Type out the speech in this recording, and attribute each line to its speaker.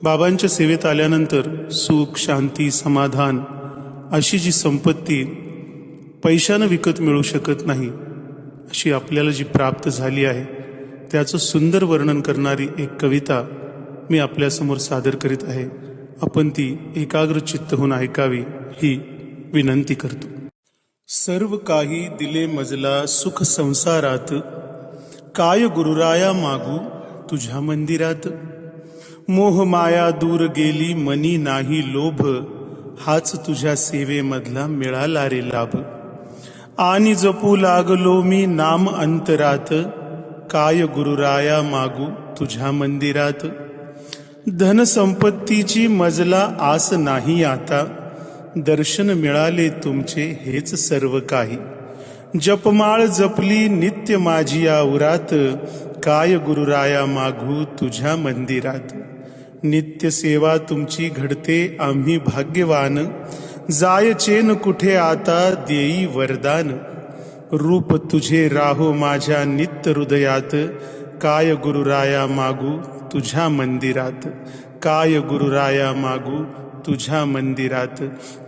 Speaker 1: बाबांच्या सेवेत आल्यानंतर सुख, शांती, समाधान अशी जी संपत्ती पैशानं विकत मिळू शकत नाही, अशी आपल्याला जी प्राप्त झाली आहे, त्याचं सुंदर वर्णन करणारी एक कविता मी आपल्यासमोर सादर करीत आहे. आपण ती एकाग्र चित्त होऊन ऐकावी ही विनंती करतो. सर्व काही दिले मजला सुख संसारात, काय गुरुराया मागू तुझ्या मंदिरात. मोह माया दूर गेली मनी नाही लोभ, हाच तुझ्या सेवेमधला मिळाला रे लाभ. आणि जपू लागलो मी नाम अंतरात, काय गुरुराया मागू तुझ्या मंदिरात. धन संपत्तीची मजला आस नाही आता, दर्शन मिळाले तुमचे हेच सर्व काही. जपमाळ जपली नित्य माझी आवरात, काय गुरुराया मागू तुझ्या मंदिरात. नित्य सेवा तुमची घडते आम्ही भाग्यवान, जायचेन कुठे आता देई वरदान. रूप तुझे राहो माझ्या नित्य हृदयात, काय गुरुराया मागू तुझ्या मंदिरात. काय गुरुराया मागू तुझ्या मंदिरात.